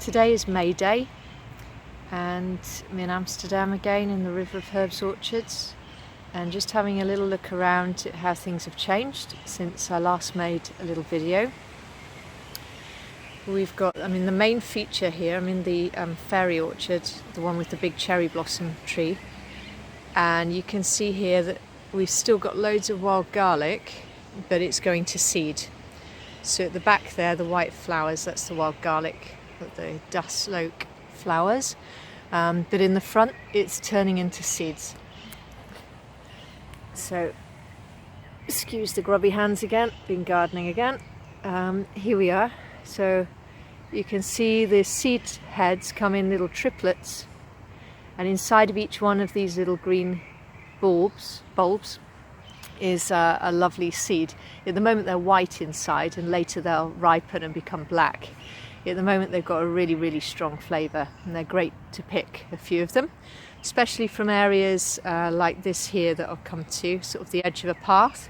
Today is May Day and I'm in Amsterdam again in the River of Herbs orchards and just having a little look around at how things have changed since I last made a little video. We've got, the main feature here, I'm in the fairy orchard, the one with the big cherry blossom tree, and you can see here that we've still got loads of wild garlic, but it's going to seed. So at the back there, the white flowers, that's the wild garlic, the Daslook flowers. But in the front, it's turning into seeds. So, excuse the grubby hands again, been gardening again. Here we are. So you can see the seed heads come in little triplets, and inside of each one of these little green bulbs is a lovely seed. At the moment they're white inside, and later they'll ripen and become black. At the moment they've got a really strong flavour, and they're great to pick a few of them, especially from areas like this here that I'll come to, sort of the edge of a path,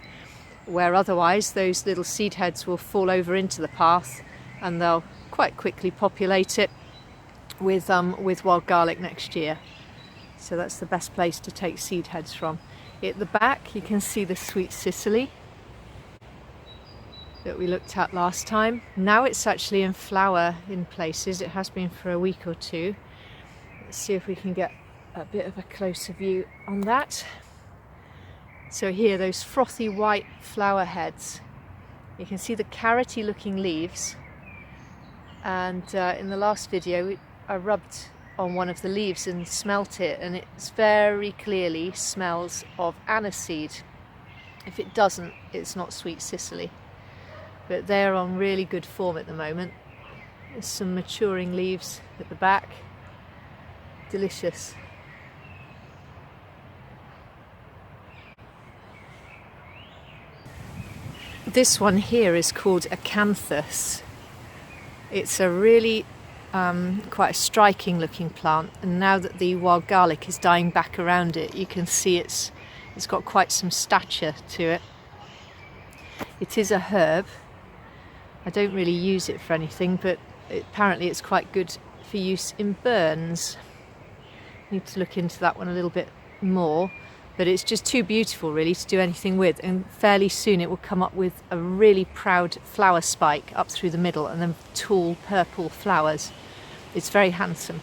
where otherwise those little seed heads will fall over into the path and they'll quite quickly populate it with wild garlic next year. So that's the best place to take seed heads from. At the back you can see the sweet cicely that we looked at last time. Now it's actually in flower in places. It has been for a week or two. Let's see if we can get a bit of a closer view on that. So here, those frothy white flower heads. You can see the carroty looking leaves, and in the last video I rubbed on one of the leaves and smelt it, and it very clearly smells of aniseed. If it doesn't, it's not sweet cicely. But they're on really good form at the moment. There's some maturing leaves at the back. Delicious. This one here is called Acanthus. It's a really quite a striking looking plant, and now that the wild garlic is dying back around it, you can see it's got quite some stature to it. It is a herb. I don't really use it for anything, but apparently it's quite good for use in burns. Need to look into that one a little bit more, but it's just too beautiful really to do anything with, and fairly soon it will come up with a really proud flower spike up through the middle and then tall purple flowers. It's very handsome.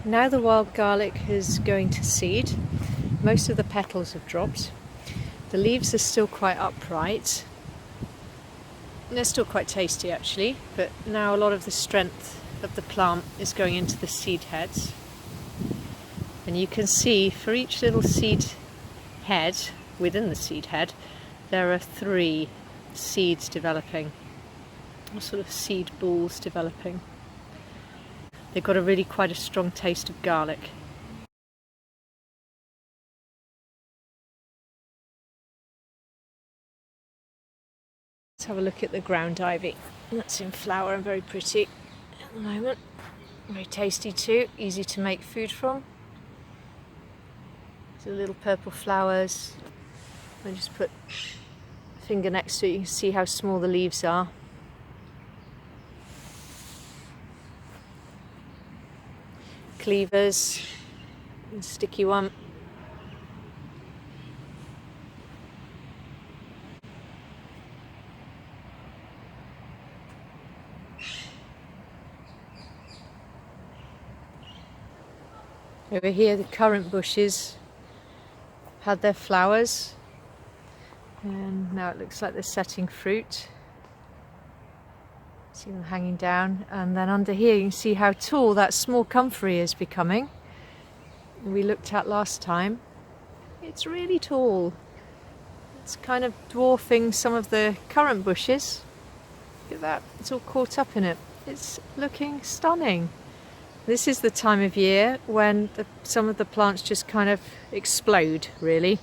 Now the wild garlic is going to seed. Most of the petals have dropped. The leaves are still quite upright. They're still quite tasty actually, but now a lot of the strength of the plant is going into the seed heads. And you can see for each little seed head, within the seed head, there are 3 seeds developing, or sort of seed balls developing. They've got quite a strong taste of garlic. Let's have a look at the ground ivy. That's in flower and very pretty at the moment. Very tasty too, easy to make food from. So little purple flowers. I just put a finger next to it, you can see how small the leaves are. Cleavers, a sticky one. Over here the currant bushes had their flowers, and now it looks like they're setting fruit. See them hanging down, and then under here you can see how tall that small comfrey is becoming. We looked at last time. It's really tall. It's kind of dwarfing some of the currant bushes. Look at that, it's all caught up in it. It's looking stunning. This is the time of year when some of the plants just kind of explode really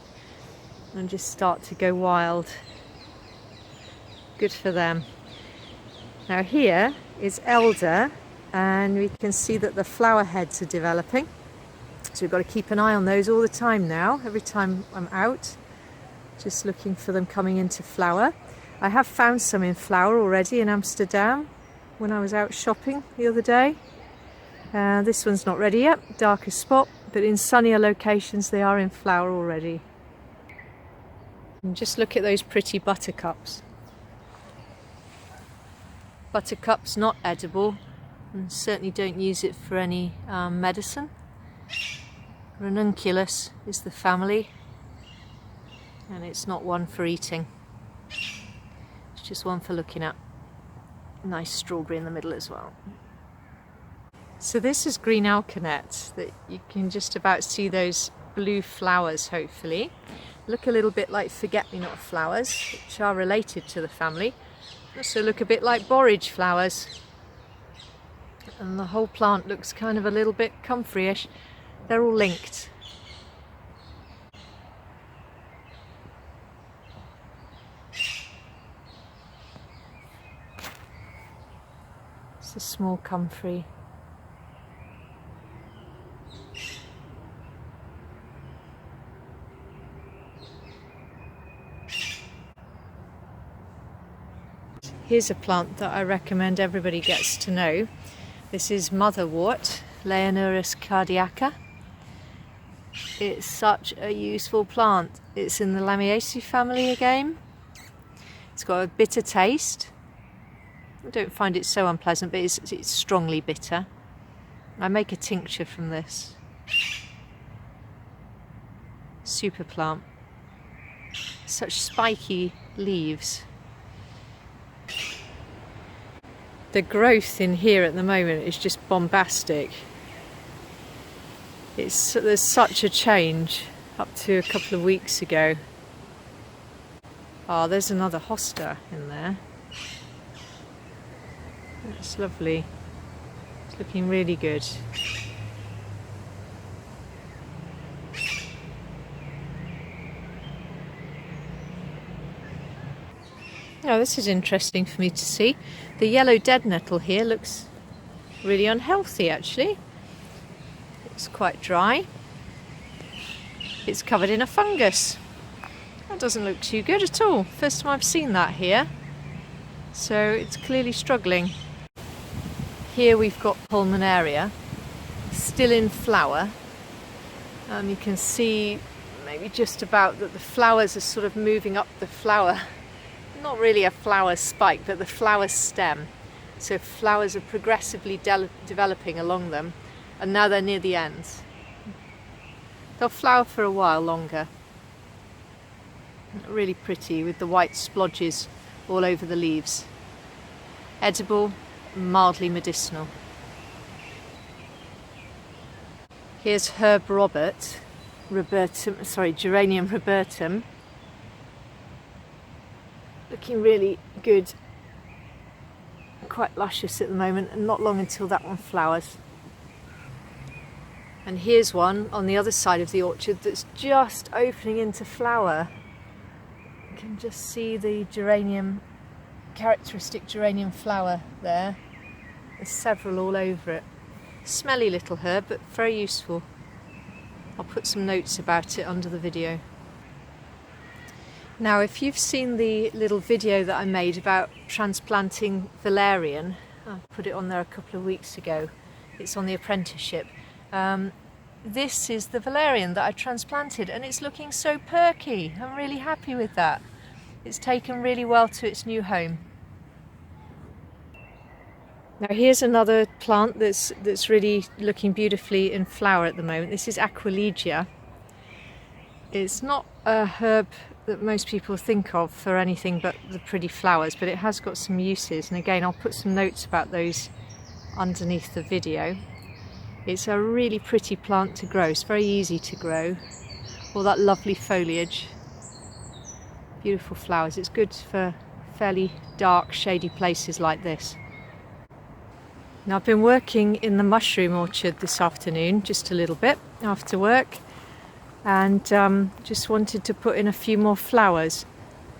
and just start to go wild. Good for them. Now here is elder, and we can see that the flower heads are developing. So we've got to keep an eye on those all the time now, every time I'm out, just looking for them coming into flower. I have found some in flower already in Amsterdam when I was out shopping the other day. This one's not ready yet, darker spot, but in sunnier locations they are in flower already. And just look at those pretty buttercups. Buttercups not edible, and certainly don't use it for any medicine. Ranunculus is the family, and it's not one for eating. It's just one for looking at. Nice strawberry in the middle as well. So this is green alkanet, that you can just about see those blue flowers hopefully. Look a little bit like forget-me-not flowers, which are related to the family. Also look a bit like borage flowers. And the whole plant looks kind of a little bit comfrey-ish. They're all linked. It's a small comfrey. Here's a plant that I recommend everybody gets to know. This is motherwort, Leonoris cardiaca. It's such a useful plant. It's in the Lamiaceae family again. It's got a bitter taste. I don't find it so unpleasant, but it's strongly bitter. I make a tincture from this. Super plant. Such spiky leaves. The growth in here at the moment is just bombastic. There's such a change up to a couple of weeks ago. Oh, there's another hosta in there. That's lovely. It's looking really good. Oh, this is interesting for me to see. The yellow dead nettle here looks really unhealthy actually. It's quite dry. It's covered in a fungus. That doesn't look too good at all. First time I've seen that here. So it's clearly struggling. Here we've got pulmonaria, still in flower. You can see maybe just about that the flowers are sort of moving up the flower. Not really a flower spike, but the flower stem. So flowers are progressively developing along them, and now they're near the ends. They'll flower for a while longer. Really pretty with the white splodges all over the leaves. Edible, mildly medicinal. Here's Geranium robertum. Looking really good, quite luscious at the moment, and not long until that one flowers. And here's one on the other side of the orchard that's just opening into flower. You can just see the geranium, characteristic geranium flower there. There's several all over it. Smelly little herb, but very useful. I'll put some notes about it under the video. Now, if you've seen the little video that I made about transplanting Valerian, I put it on there a couple of weeks ago. It's on the apprenticeship. This is the Valerian that I transplanted, and it's looking so perky. I'm really happy with that. It's taken really well to its new home. Now here's another plant that's really looking beautifully in flower at the moment. This is Aquilegia. It's not a herb that most people think of for anything but the pretty flowers, but it has got some uses, and again I'll put some notes about those underneath the video. It's a really pretty plant to grow. It's very easy to grow. All that lovely foliage, beautiful flowers. It's good for fairly dark, shady places like this. Now I've been working in the mushroom orchard this afternoon, just a little bit after work, and just wanted to put in a few more flowers.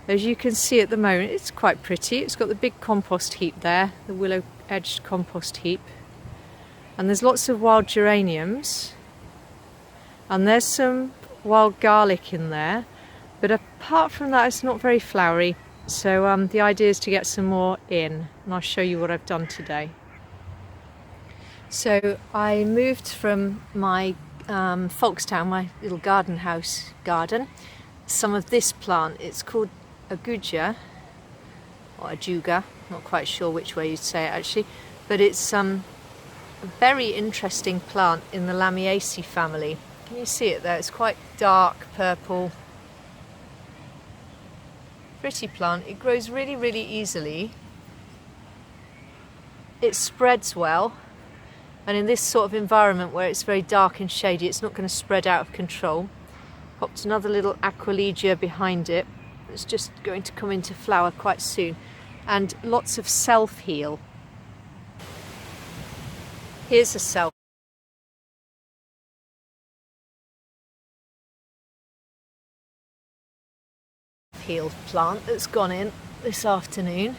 As you can see at the moment, it's quite pretty. It's got the big compost heap there, the willow edged compost heap. And there's lots of wild geraniums, and there's some wild garlic in there, but apart from that it's not very flowery. So the idea is to get some more in, and I'll show you what I've done today. So I moved from my Folkestown, my little garden house garden, some of this plant. It's called Aquilegia, or Ajuga, not quite sure which way you'd say it actually, but it's a very interesting plant in the Lamiaceae family. Can you see it there? It's quite dark purple. Pretty plant. It grows really, really easily. It spreads well, and in this sort of environment where it's very dark and shady, it's not going to spread out of control. Popped another little Aquilegia behind it. It's just going to come into flower quite soon, and lots of self-heal. Here's a self-healed plant that's gone in this afternoon.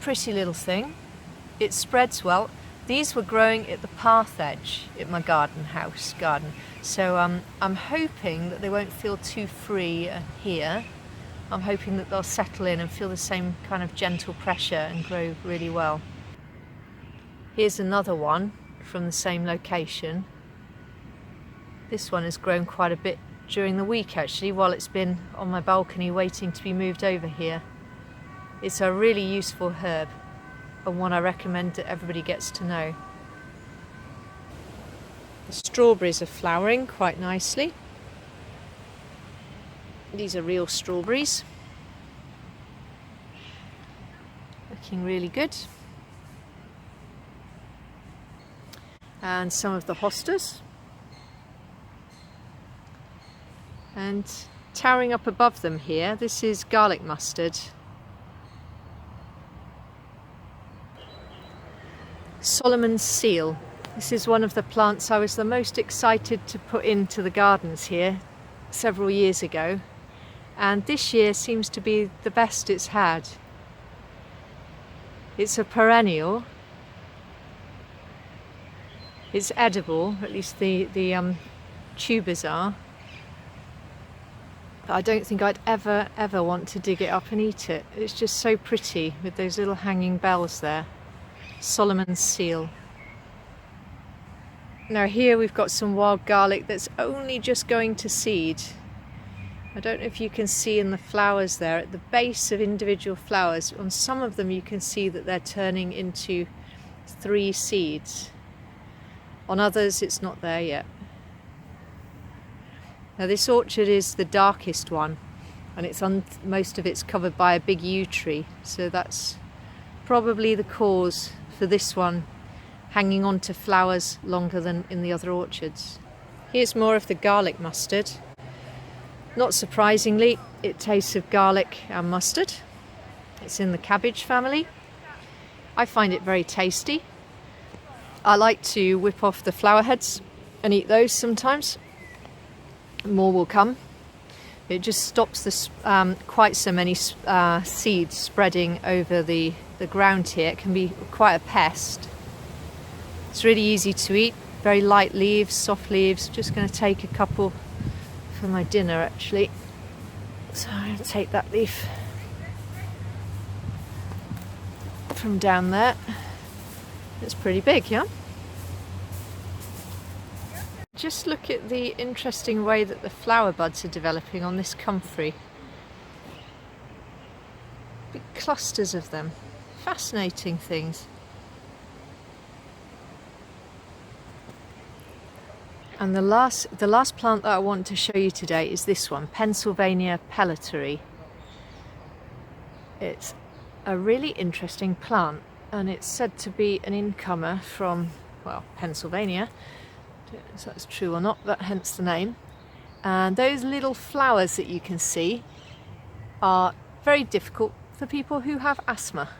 Pretty little thing. It spreads well. These were growing at the path edge at my garden. So I'm hoping that they won't feel too free here. I'm hoping that they'll settle in and feel the same kind of gentle pressure and grow really well. Here's another one from the same location. This one has grown quite a bit during the week actually, while it's been on my balcony waiting to be moved over here. It's a really useful herb, and one I recommend that everybody gets to know. The strawberries are flowering quite nicely. These are real strawberries. Looking really good. And some of the hostas. And towering up above them here, this is garlic mustard. Solomon's seal. This is one of the plants I was the most excited to put into the gardens here several years ago, and this year seems to be the best it's had. It's a perennial. It's edible, at least the tubers are. But I don't think I'd ever want to dig it up and eat it. It's just so pretty with those little hanging bells there. Solomon's seal. Now here we've got some wild garlic that's only just going to seed. I don't know if you can see in the flowers there, at the base of individual flowers, on some of them you can see that they're turning into 3 seeds. On others it's not there yet. Now this orchard is the darkest one, and most of it's covered by a big yew tree, so that's probably the cause for this one hanging on to flowers longer than in the other orchards. Here's more of the garlic mustard. Not surprisingly, it tastes of garlic and mustard. It's in the cabbage family. I find it very tasty. I like to whip off the flower heads and eat those sometimes. More will come. It just stops quite so many seeds spreading over the ground here. It can be quite a pest. It's really easy to eat, very light leaves, soft leaves. Just going to take a couple for my dinner actually. So I'm going to take that leaf from down there. It's pretty big, yeah? Just look at the interesting way that the flower buds are developing on this comfrey. Big clusters of them. Fascinating things. And the last plant that I want to show you today is this one, Pennsylvania pellitory. It's a really interesting plant, and it's said to be an incomer from, well, Pennsylvania. I don't know if that's true or not, but hence the name. And those little flowers that you can see are very difficult for people who have asthma.